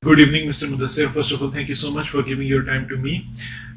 Good evening, Mr. Mudassir. First of all, thank you so much for giving your time to me.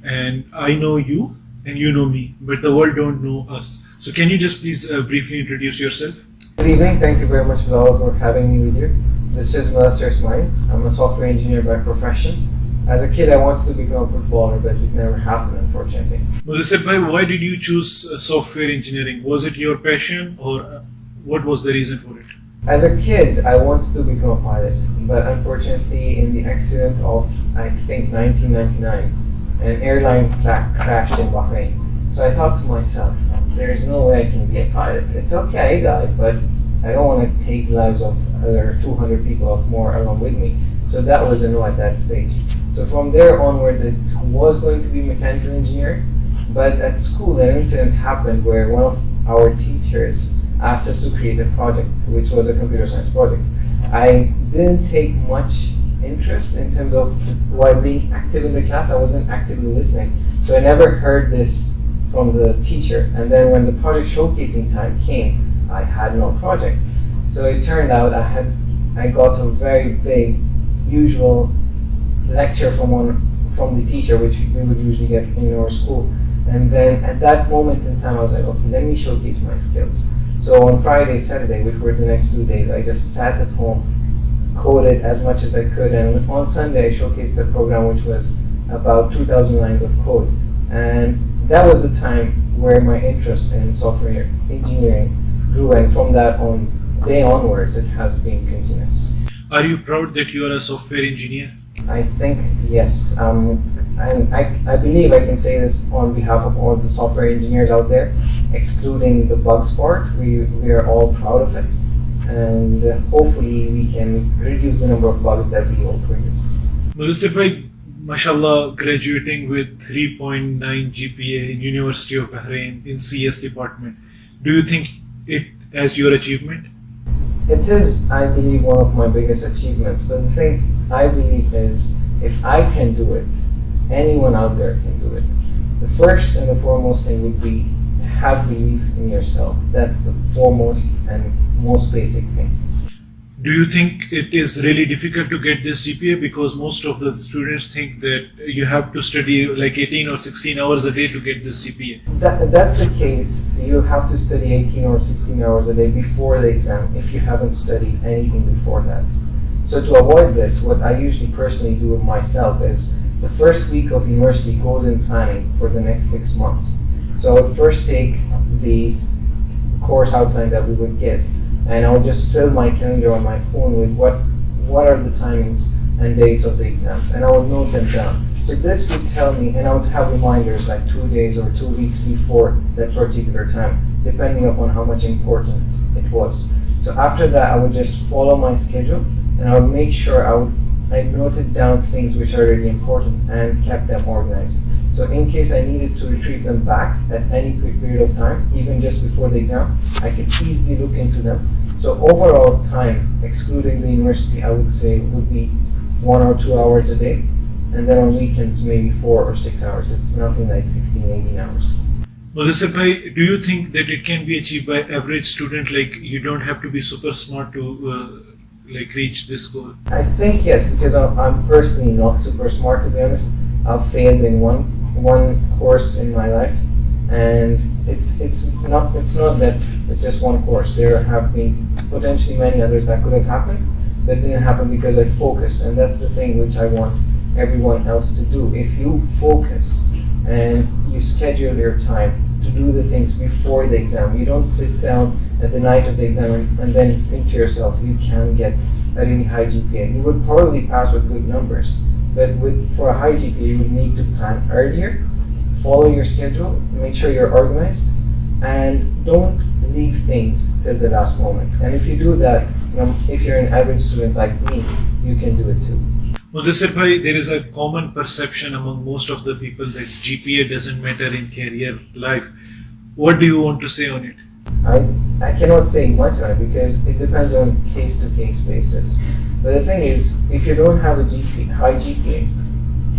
And I know you and you know me, but the world don't know us. So can you just please briefly introduce yourself? Good evening. Thank you very much, Bilawal, for having me with you. This is Mudassir Ismail. I'm a software engineer by profession. As a kid, I wanted to become a footballer, but it never happened, unfortunately. Mudassir bhai, why did you choose software engineering? Was it your passion or what was the reason for it? As a kid, I wanted to become a pilot, but unfortunately, in the accident of, I think, 1999, an airline crashed in Bahrain. So I thought to myself, there's no way I can be a pilot. It's okay, I died, but I don't want to take the lives of other 200 people or more along with me. So that was a no at that stage. So from there onwards, it was going to be mechanical engineering, but at school, an incident happened where one of our teachers asked us to create a project, which was a computer science project. I didn't take much interest in terms of while being active in the class. I wasn't actively listening, so I never heard this from the teacher. And then when the project showcasing time came, I had no project. So it turned out I got a very big, usual lecture from the teacher, which we would usually get in our school. And then at that moment in time, I was like, okay, let me showcase my skills. So on Friday, Saturday, which were the next 2 days, I just sat at home, coded as much as I could, and on Sunday I showcased a program which was about 2,000 lines of code. And that was the time where my interest in software engineering grew, and from that day onwards, it has been continuous. Are you proud that you are a software engineer? I think yes, and I believe I can say this on behalf of all the software engineers out there, excluding the bugs part. We are all proud of it, and hopefully we can reduce the number of bugs that we all produce. Mudassir bhai, mashallah, graduating with 3.9 GPA in University of Bahrain in CS department. Do you think it as your achievement? It is, I believe, one of my biggest achievements, but the thing I believe is if I can do it, anyone out there can do it. The first and the foremost thing would be have belief in yourself. That's the foremost and most basic thing. Do you think it is really difficult to get this GPA? Because most of the students think that you have to study like 18 or 16 hours a day to get this GPA. That's the case. You have to study 18 or 16 hours a day before the exam if you haven't studied anything before that. So to avoid this, what I usually personally do myself is the first week of university goes in planning for the next 6 months. So I would first take the course outline that we would get, and I would just fill my calendar on my phone with what are the timings and dates of the exams, and I would note them down. So this would tell me, and I would have reminders like 2 days or 2 weeks before that particular time, depending upon how much important it was. So after that, I would just follow my schedule, and I would make sure I noted down things which are really important and kept them organized. So in case I needed to retrieve them back at any period of time, even just before the exam, I could easily look into them. So overall time, excluding the university, I would say would be 1 or 2 hours a day. And then on weekends, maybe 4 or 6 hours. It's nothing like 16, 18 hours. Mudassir bhai, do you think that it can be achieved by average student? Like you don't have to be super smart to reach this goal? I think yes, because I'm personally not super smart, to be honest. I've failed in one course in my life, and it's not that it's just one course. There have been potentially many others that could have happened, but didn't happen because I focused, and that's the thing which I want everyone else to do. If you focus and you schedule your time to do the things before the exam, you don't sit down at the night of the exam and then think to yourself you can get a really high GPA. You would probably pass with good numbers, but for a high GPA you would need to plan earlier, follow your schedule, make sure you're organized, and don't leave things till the last moment. And if you do that, if you're an average student like me, you can do it too. Mudassir bhai, there is a common perception among most of the people that GPA doesn't matter in career life. What do you want to say on it? I cannot say much on it because it depends on case-to-case basis. But the thing is, if you don't have a high GPA,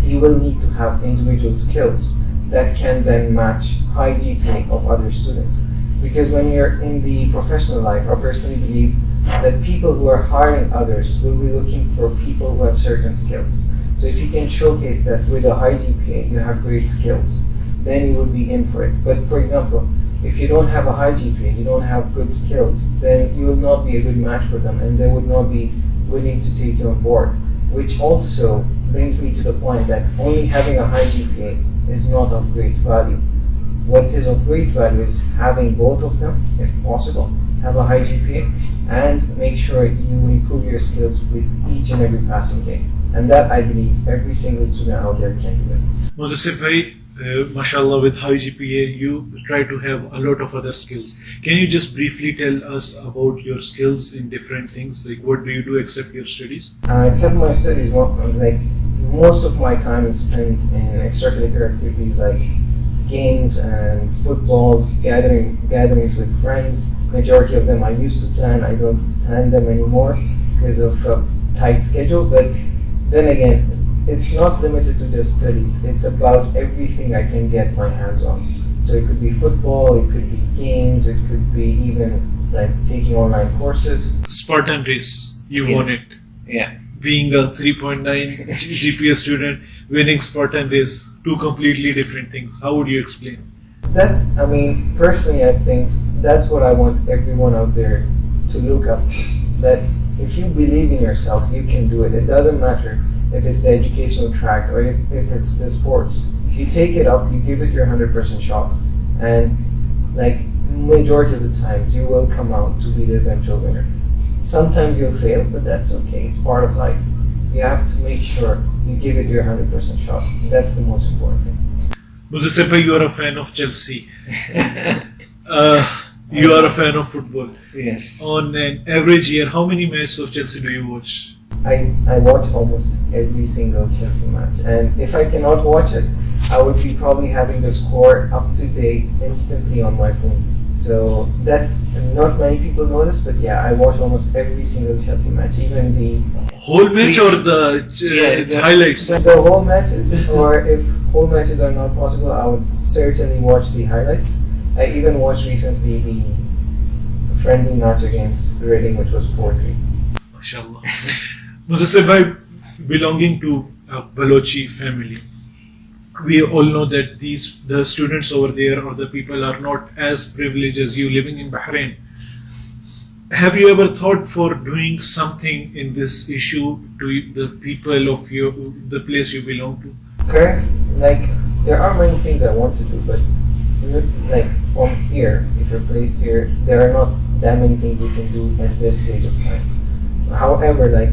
you will need to have individual skills that can then match high GPA of other students. Because when you're in the professional life, I personally believe that people who are hiring others will be looking for people who have certain skills. So if you can showcase that with a high GPA, you have great skills, then you would be in for it. But for example, if you don't have a high GPA, you don't have good skills, then you will not be a good match for them, and they would not be willing to take you on board. Which also brings me to the point that only having a high GPA is not of great value. What is of great value is having both of them, if possible. Have a high GPA and make sure you improve your skills with each and every passing day. And that, I believe, every single student out there can do it. Mudassir bhai, mashallah, with high GPA, you try to have a lot of other skills. Can you just briefly tell us about your skills in different things? Like, what do you do except your studies? Except my studies, most of my time is spent in extracurricular activities like games and footballs, gatherings with friends. Majority of them I used to plan. I don't plan them anymore because of a tight schedule. But then again, it's not limited to just studies. It's about everything I can get my hands on. So it could be football, it could be games, it could be even like taking online courses. Spartan race, you won it. Yeah. Being a 3.9 GPA student, winning Spartan race, two completely different things. How would you explain? Personally, I think that's what I want everyone out there to look up to. That if you believe in yourself, you can do it. It doesn't matter if it's the educational track or if it's the sports. You take it up, you give it your 100% shot. And majority of the times, you will come out to be the eventual winner. Sometimes you'll fail, but that's okay. It's part of life. You have to make sure you give it your 100% shot. That's the most important thing. Mudassir bhai, you are a fan of Chelsea. You are a fan of football. Yes. On an average year, how many matches of Chelsea do you watch? I watch almost every single Chelsea match. And if I cannot watch it, I would be probably having the score up to date instantly on my phone. So that's, not many people know this, but yeah, I watch almost every single Chelsea match, even the whole match or the highlights? The whole matches, or if whole matches are not possible, I would certainly watch the highlights. I even watched recently the friendly match against Reading, which was 4-3. MashaAllah. Mudassir bhai, belonging to a Balochi family, we all know that the students over there or the people are not as privileged as you living in Bahrain. Have you ever thought for doing something in this issue to the people of the place you belong to? Correct. There are many things I want to do, but from here, if you're placed here, there are not that many things you can do at this stage of time. However,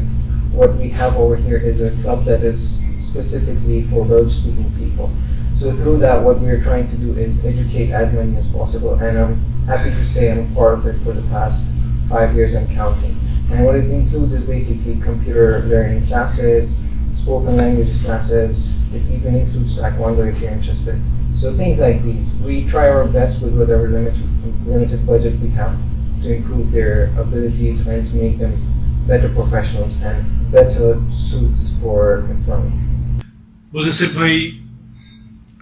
what we have over here is a club that is specifically for Dutch-speaking people. So through that, what we're trying to do is educate as many as possible, and I'm happy to say I'm a part of it for the past 5 years and counting. And what it includes is basically computer learning classes, spoken language classes. It even includes Taekwondo if you're interested. So things like these. We try our best with whatever limited budget we have to improve their abilities and to make them better professionals and better suits for employment. Mudassir bhai,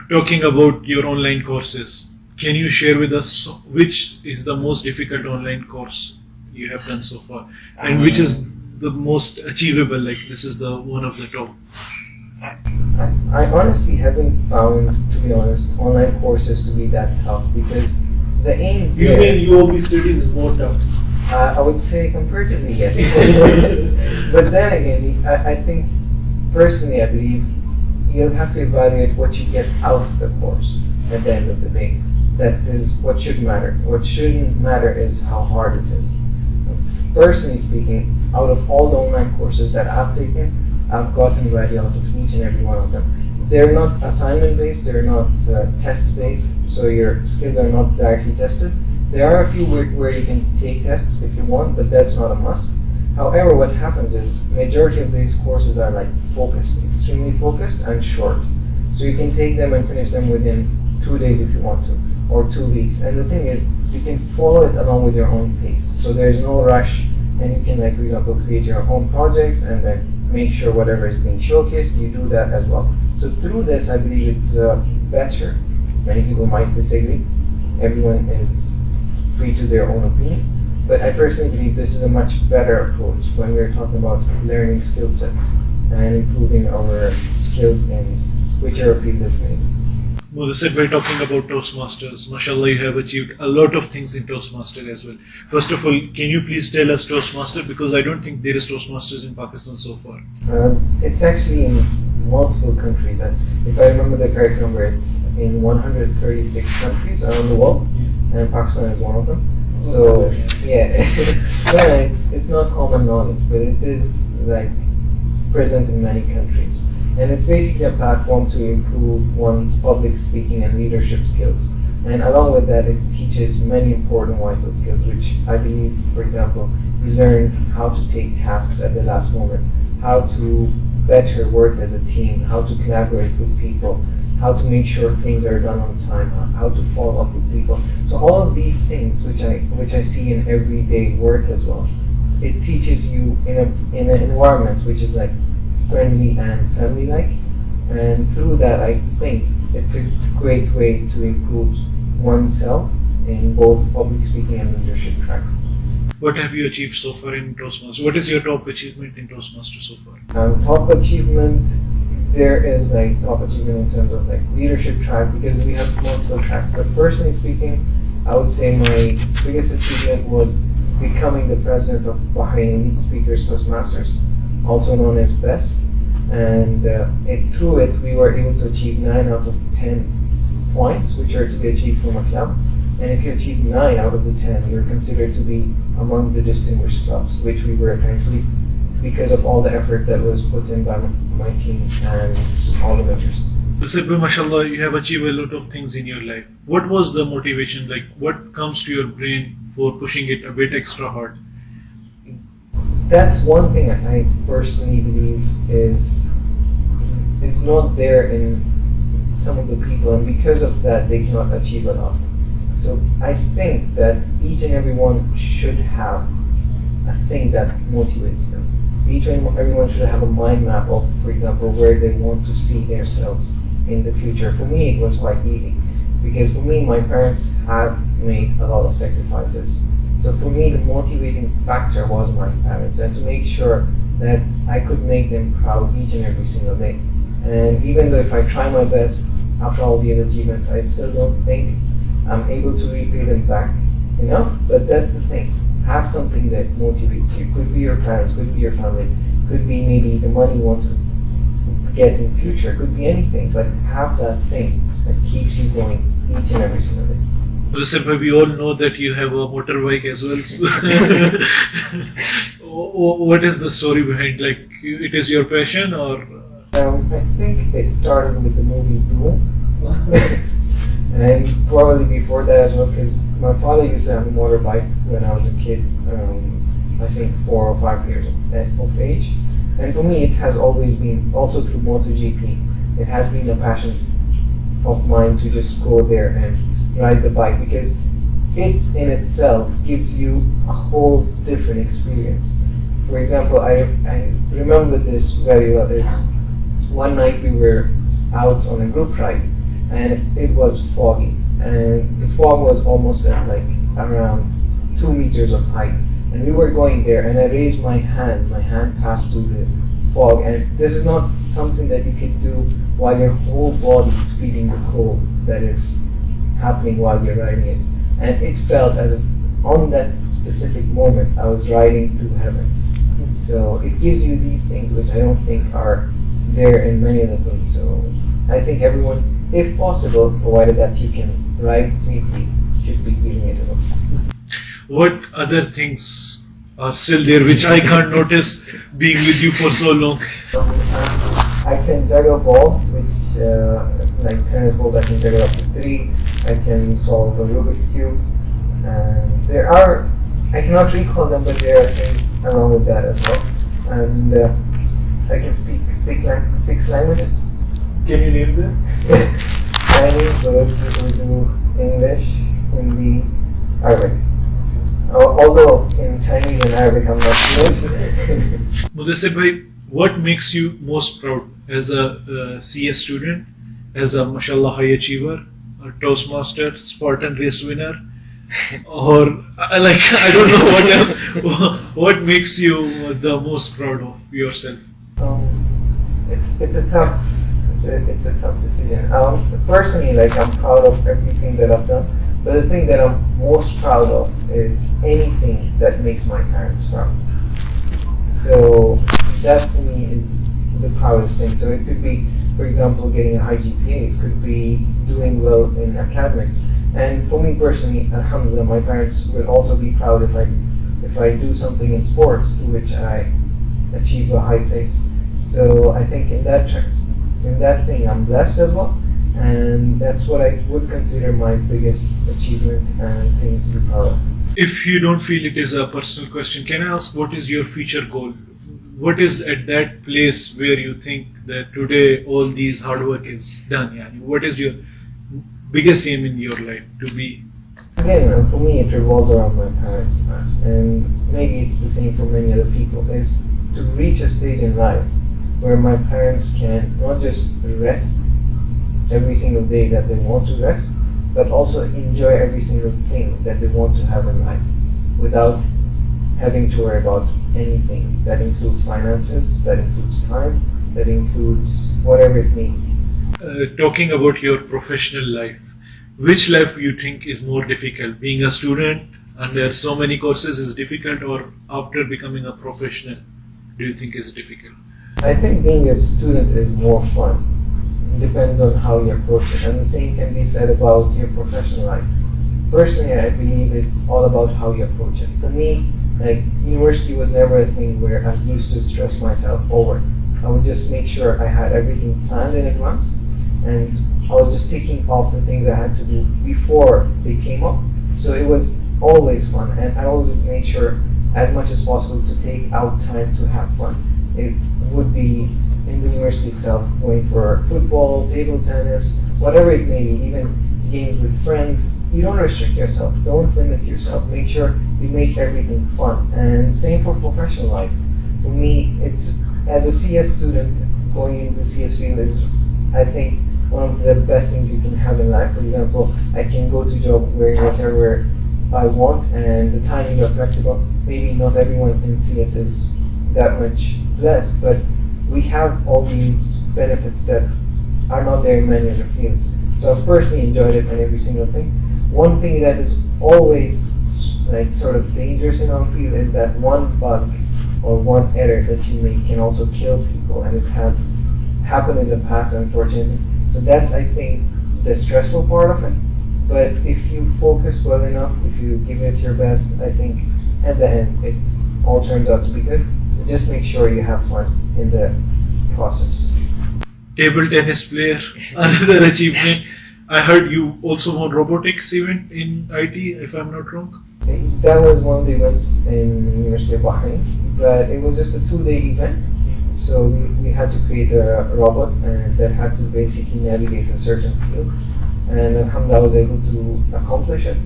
talking about your online courses, can you share with us which is the most difficult online course you have done so far, and which is the most achievable? This is the one of the top. I honestly haven't found, to be honest, online courses to be that tough, because the aim You mean UOB studies is more tough? I would say comparatively, yes. But then again, I think, personally, I believe you'll have to evaluate what you get out of the course at the end of the day. That is what should matter. What shouldn't matter is how hard it is. Personally speaking, out of all the online courses that I've taken, I've gotten value out of each and every one of them. They're not assignment based, they're not test based, so your skills are not directly tested. There are a few where you can take tests if you want, but that's not a must. However, what happens is majority of these courses are focused, extremely focused and short. So you can take them and finish them within 2 days if you want to, or 2 weeks. And the thing is, you can follow it along with your own pace. So there's no rush, and you can, for example, create your own projects and then make sure whatever is being showcased, you do that as well. So through this, I believe it's better. Many people might disagree. Everyone is free to their own opinion. But I personally believe this is a much better approach when we're talking about learning skill sets and improving our skills in whichever field that we're in. Mudassir, by talking about Toastmasters, mashallah, you have achieved a lot of things in Toastmaster as well. First of all, can you please tell us Toastmaster, because I don't think there is Toastmasters in Pakistan so far. It's actually in multiple countries, and if I remember the correct number, it's in 136 countries around the world, and Pakistan is one of them. So yeah, yeah, it's not common knowledge, but it is like present in many countries. And it's basically a platform to improve one's public speaking and leadership skills. And along with that, it teaches many important vital skills, which I believe, for example, you learn how to take tasks at the last moment, how to better work as a team, how to collaborate with people, how to make sure things are done on time, how to follow up with people. So all of these things, which I see in everyday work as well, it teaches you in an environment which is like friendly and family-like, and through that I think it's a great way to improve oneself in both public speaking and leadership track. What have you achieved so far in Toastmasters? What is your top achievement in Toastmasters so far? Top achievement, there is like top achievement in terms of like leadership track, because we have multiple tracks, but personally speaking, I would say my biggest achievement was becoming the president of Bahrain Elite Speakers Toastmasters, also known as BEST, and through it we were able to achieve 9 out of 10 points, which are to be achieved from a club. And if you achieve 9 out of the 10, you're considered to be among the distinguished clubs, which we were thankfully, because of all the effort that was put in by my team and all the members. Mudassir, mashallah, you have achieved a lot of things in your life. What was the motivation? Like, what comes to your brain for pushing it a bit extra hard? That's one thing I personally believe is not there in some of the people, and because of that they cannot achieve a lot. So I think that each and everyone should have a thing that motivates them. Each and everyone should have a mind map of, for example, where they want to see themselves in the future. For me, it was quite easy, because for me, my parents have made a lot of sacrifices. So for me, the motivating factor was my parents, and to make sure that I could make them proud each and every single day. And even though if I try my best after all the other achievements, I still don't think I'm able to repay them back enough. But that's the thing. Have something that motivates you. Could be your parents, could be your family, could be maybe the money you want to get in future, could be anything. But have that thing that keeps you going each and every single day. Mudassir, we all know that you have a motorbike as well. So what is the story behind? Like, it is your passion, or? I think it started with the movie Duel. And probably before that as well, because my father used to have a motorbike when I was a kid, I think 4 or 5 years of age. And for me, it has always been, also through MotoGP, it has been a passion of mine to just go there and ride the bike, because it in itself gives you a whole different experience. For example, I remember this very well. There's one night we were out on a group ride, and it was foggy, and the fog was almost at like around 2 meters of height, and we were going there, and I raised my hand passed through the fog, and this is not something that you can do while your whole body is feeling the cold that is happening while you're riding it. And it felt as if on that specific moment I was riding through heaven. So it gives you these things which I don't think are there in many other things. So I think everyone, if possible, provided that you can ride safely, should be giving it a look. What other things are still there which I can't notice being with you for so long? I can juggle balls, which like tennis balls, I can juggle up to 3. I can solve a Rubik's Cube. And there are, I cannot recall them, but there are things along with that as well. And I can speak 6 languages. Can you name them? Chinese, Urdu, English, Hindi, Arabic. Although in Chinese and Arabic I'm not fluent. Mudassir bhai, what makes you most proud as a CS student, as a mashallah high achiever, a Toastmaster, Spartan race winner, or like I don't know what else. What makes you the most proud of yourself? It's a tough decision. Personally, like I'm proud of everything that I've done, but the thing that I'm most proud of is anything that makes my parents proud. So that for me is the proudest thing. So it could be, for example, getting a high GPA. It could be doing well in academics. And for me personally, alhamdulillah, my parents will also be proud if I do something in sports to which I achieve a high place. So I think in that thing I'm blessed as well, and that's what I would consider my biggest achievement and thing to be proud of. If you don't feel it is a personal question, can I ask what is your future goal? What is at that place where you think that today all these hard work is done? Yani? What is your biggest aim in your life to be? Again, for me, it revolves around my parents, and maybe it's the same for many other people. Is to reach a stage in life where my parents can not just rest every single day that they want to rest, but also enjoy every single thing that they want to have in life without having to worry about anything. That includes finances, that includes time, that includes whatever it may be. Talking about your professional life, which life you think is more difficult? Being a student and there are so many courses is difficult, or after becoming a professional, do you think is difficult? I think being a student is more fun. It depends on how you approach it, and the same can be said about your professional life. Personally, I believe it's all about how you approach it. For me, like university was never a thing where I used to stress myself over. I would just make sure I had everything planned in advance, and I was just ticking off the things I had to do before they came up. So it was always fun, and I always made sure as much as possible to take out time to have fun. It would be in the university itself, going for football, table tennis, whatever it may be, even games with friends. You don't restrict yourself, don't limit yourself, make sure you make everything fun. And same for professional life. For me, it's as a CS student, going into the CS field is, I think, one of the best things you can have in life. For example, I can go to job wearing whatever I want, and the timing are flexible. Maybe not everyone in CS is that much blessed, but we have all these benefits that are not there in many other fields. So I've personally enjoyed it and every single thing. One thing that is always like sort of dangerous in our field is that one bug or one error that you make can also kill people, and it has happened in the past, unfortunately. So that's, I think, the stressful part of it. But if you focus well enough, if you give it your best, I think at the end it all turns out to be good. Just make sure you have fun in the process. Table tennis player, another achievement. I heard you also won robotics event in IT, if I'm not wrong. That was one of the events in the University of Bahrain, but it was just a 2-day event. So we had to create a robot and that had to basically navigate a certain field. And alhamdulillah, I was able to accomplish it.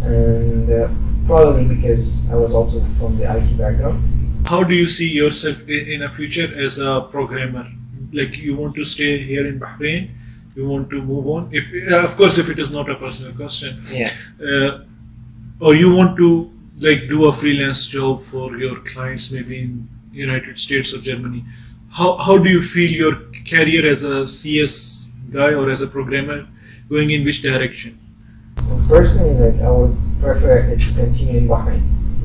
And probably because I was also from the IT background. How do you see yourself in a future as a programmer? Like you want to stay here in Bahrain, you want to move on. If of course, if it is not a personal question, or you want to like do a freelance job for your clients, maybe in United States or Germany. How do you feel your career as a CS guy or as a programmer going in which direction? Personally, like I would prefer it to continue in Bahrain,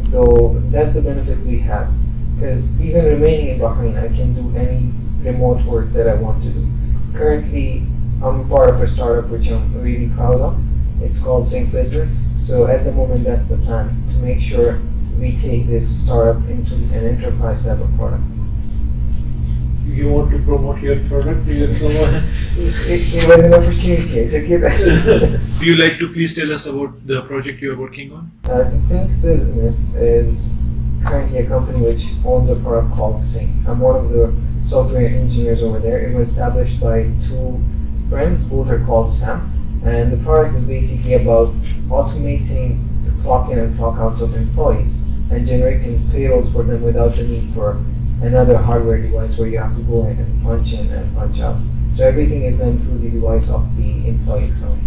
though that's the benefit we have. Because even remaining in Bahrain, I can do any remote work that I want to do. Currently, I'm part of a startup which I'm really proud of. It's called Sync Business. So at the moment, that's the plan, to make sure we take this startup into an enterprise level product. You want to promote your product? It was an opportunity, I took it. Do you like to please tell us about the project you are working on? Sync Business is currently a company which owns a product called Sync. I'm one of the software engineers over there. It was established by 2 friends, both are called Sam, and the product is basically about automating the clock in and clock outs of employees and generating payrolls for them without the need for another hardware device where you have to go in and punch out. So everything is done through the device of the employee itself.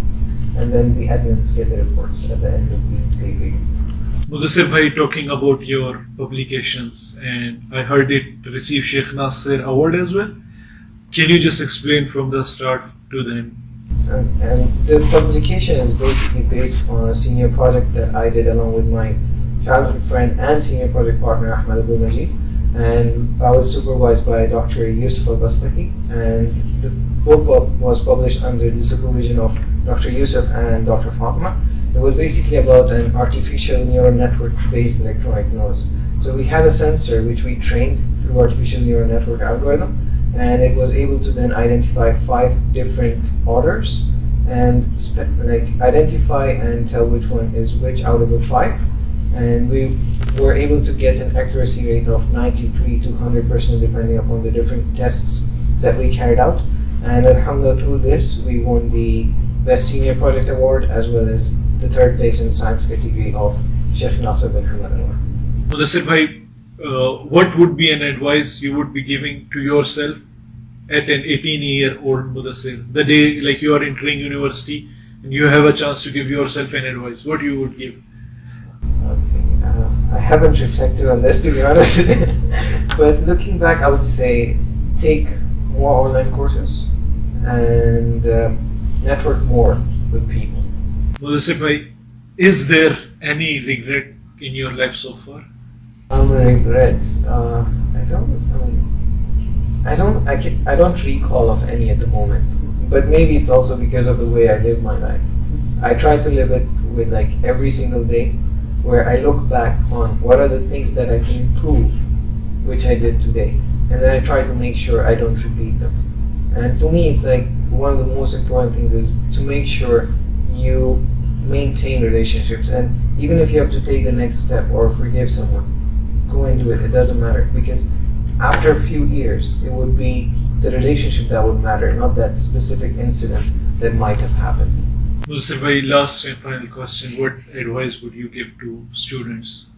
and then the admins get the reports at the end of the pay period. Mudassir bhai, talking about your publications, and I heard it received Sheikh Nasser Award as well. Can you just explain from the start to the end? And the publication is basically based on a senior project that I did along with my childhood friend and senior project partner Ahmed Abdul Majid, and I was supervised by Dr. Yusuf Al-Bastaki, and the book was published under the supervision of Dr. Yusuf and Dr. Fatima. It was basically about an artificial neural network based electronic nose. So we had a sensor which we trained through artificial neural network algorithm, and it was able to then identify 5 different odors and identify and tell which one is which out of the 5. And we were able to get an accuracy rate of 93 to 100% depending upon the different tests that we carried out. And alhamdulillah, through this we won the Best Senior Project Award as well as the 3rd place in the science category of Sheikh Nasser bin Hamad Anwar. Mudassir bhai, what would be an advice you would be giving to yourself at an 18-year-old Mudassir? The day like you are entering university and you have a chance to give yourself an advice, what you would give? I haven't reflected on this, to be honest. But looking back, I would say take more online courses and network more with people. Mudassir bhai, is there any regret in your life so far? Regrets. I don't recall of any at the moment. But maybe it's also because of the way I live my life. I try to live it with like every single day, where I look back on what are the things that I can improve, which I did today, and then I try to make sure I don't repeat them. And for me, it's like one of the most important things is to make sure you maintain relationships, and even if you have to take the next step or forgive someone, go and do it. It doesn't matter, because after a few years, it would be the relationship that would matter, not that specific incident that might have happened. Mudassir bhai, last and final question. What advice would you give to students,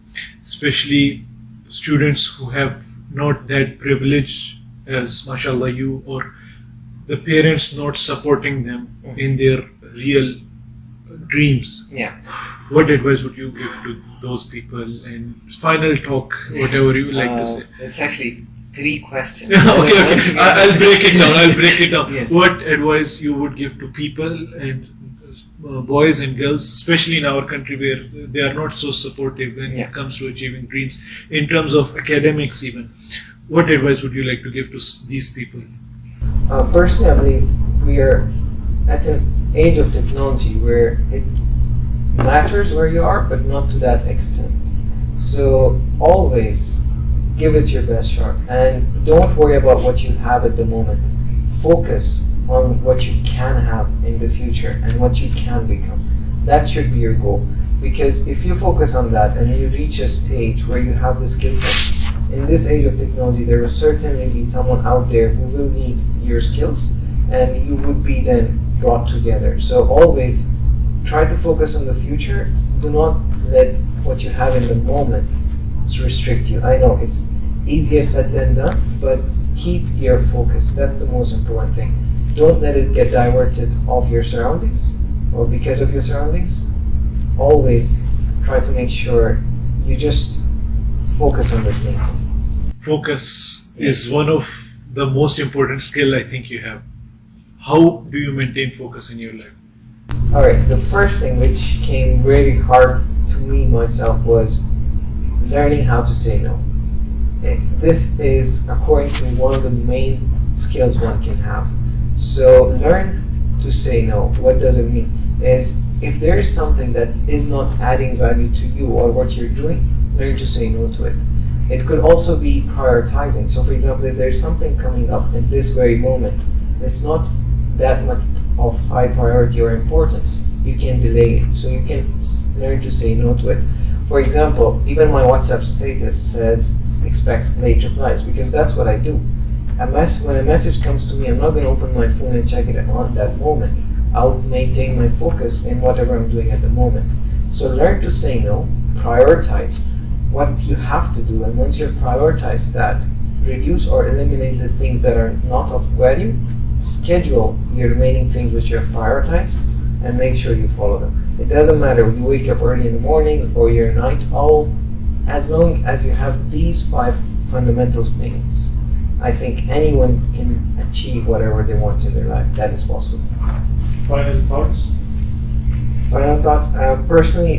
especially students who have not that privilege as mashallah you, or the parents not supporting them in their real dreams? Yeah. What advice would you give to those people? And final talk, whatever you would like to say. It's actually 3 questions. Okay. I'll break it down. Yes. What advice you would give to people and boys and girls, especially in our country where they are not so supportive when it comes to achieving dreams, in terms of academics even? What advice would you like to give to these people? Personally, I believe we are at an age of technology where it matters where you are, but not to that extent. So always give it your best shot, and don't worry about what you have at the moment. Focus on what you can have in the future and what you can become. That should be your goal, because if you focus on that and you reach a stage where you have the skill set, in this age of technology there will certainly be someone out there who will need your skills, and you would be then brought together. So always try to focus on the future. Do not let what you have in the moment restrict you. I know it's easier said than done, but keep your focus. That's the most important thing. Don't let it get diverted off your surroundings or because of your surroundings. Always try to make sure you just focus on this main thing. Focus is one of the most important skill I think you have. How do you maintain focus in your life? Alright, the first thing which came really hard to me myself was learning how to say no. This is, according to me, one of the main skills one can have. So learn to say no. What does it mean? Is if there is something that is not adding value to you or what you're doing, learn to say no to it. It could also be prioritizing. So for example, if there's something coming up in this very moment, it's not that much of high priority or importance, you can delay it. So you can learn to say no to it. For example, even my WhatsApp status says expect late replies, because that's what I do. When a message comes to me, I'm not going to open my phone and check it at that moment. I'll maintain my focus in whatever I'm doing at the moment. So learn to say no, prioritize what you have to do, and once you've prioritized that, reduce or eliminate the things that are not of value, schedule your remaining things which you have prioritized, and make sure you follow them. It doesn't matter if you wake up early in the morning or you're a night owl, as long as you have these 5 fundamental things, I think anyone can achieve whatever they want in their life. That is possible. Final thoughts? Final thoughts. Personally,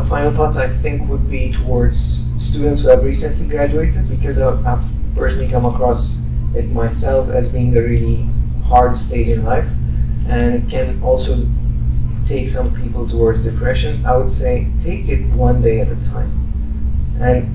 final thoughts I think would be towards students who have recently graduated, because I've personally come across it myself as being a really hard stage in life, and it can also take some people towards depression. I would say take it one day at a time, and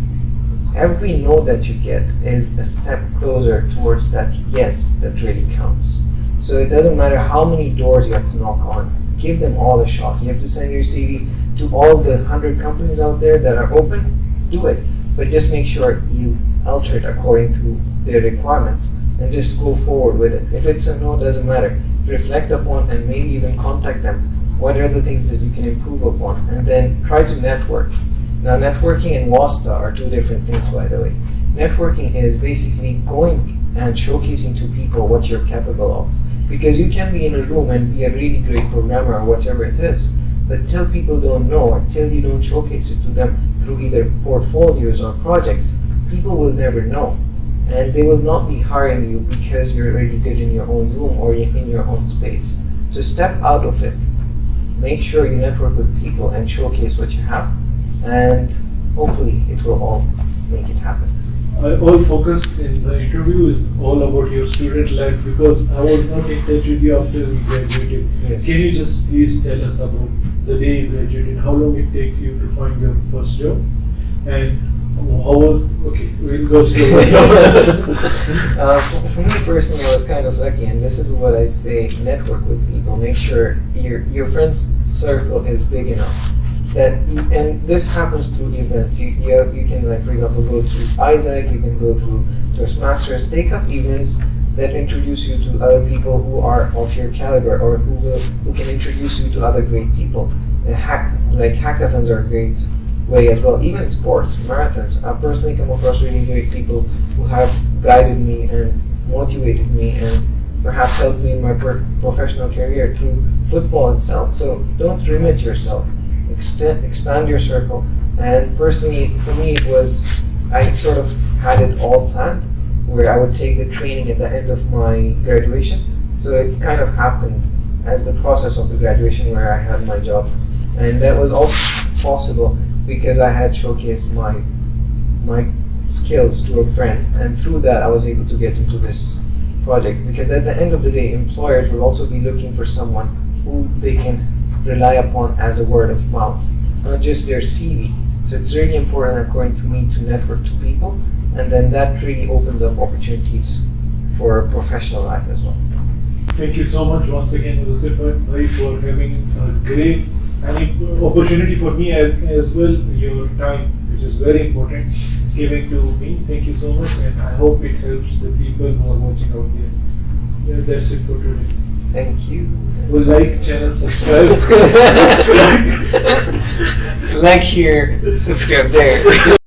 every no that you get is a step closer towards that yes that really counts. So it doesn't matter how many doors you have to knock on, give them all a shot. You have to send your CV to all the 100 companies out there that are open, do it. But just make sure you alter it according to their requirements and just go forward with it. If it's a no, doesn't matter. Reflect upon and maybe even contact them. What are the things that you can improve upon? And then try to network. Now, networking and WASTA are 2 different things, by the way. Networking is basically going and showcasing to people what you're capable of. Because you can be in a room and be a really great programmer or whatever it is, but till people don't know, until you don't showcase it to them through either portfolios or projects, people will never know. And they will not be hiring you because you're really good in your own room or in your own space. So step out of it. Make sure you network with people and showcase what you have, and hopefully it will all make it happen. All focus in the interview is all about your student life, because I was not in touch with you after you graduated. Yes. Can you just please tell us about the day you graduated, how long it take you to find your first job, and we'll go slow. For me personally, I was kind of lucky, and this is what I say: network with people. Make sure your friends circle is big enough. And this happens through events. You can, like, for example, go through Isaac, you can go through Toastmasters. Take up events that introduce you to other people who are of your caliber, or who can introduce you to other great people. Like hackathons are a great way as well. Even sports, marathons. I've personally come across really great people who have guided me and motivated me and perhaps helped me in my professional career through football itself. So don't limit yourself. Expand your circle. And personally, for me, I sort of had it all planned, where I would take the training at the end of my graduation. So it kind of happened as the process of the graduation where I had my job. And that was all possible because I had showcased my skills to a friend, and through that I was able to get into this project. Because at the end of the day, employers will also be looking for someone who they can rely upon as a word of mouth, not just their CV. So it's really important, according to me, to network to people, and then that really opens up opportunities for professional life as well. Thank you so much once again, Lucifer, for having a great opportunity for me as well. Your time, which is very important, giving to me. Thank you so much, and I hope it helps the people who are watching out there. Yeah, that's it for today. Thank you. Well, like, channel, subscribe. Like here, subscribe there.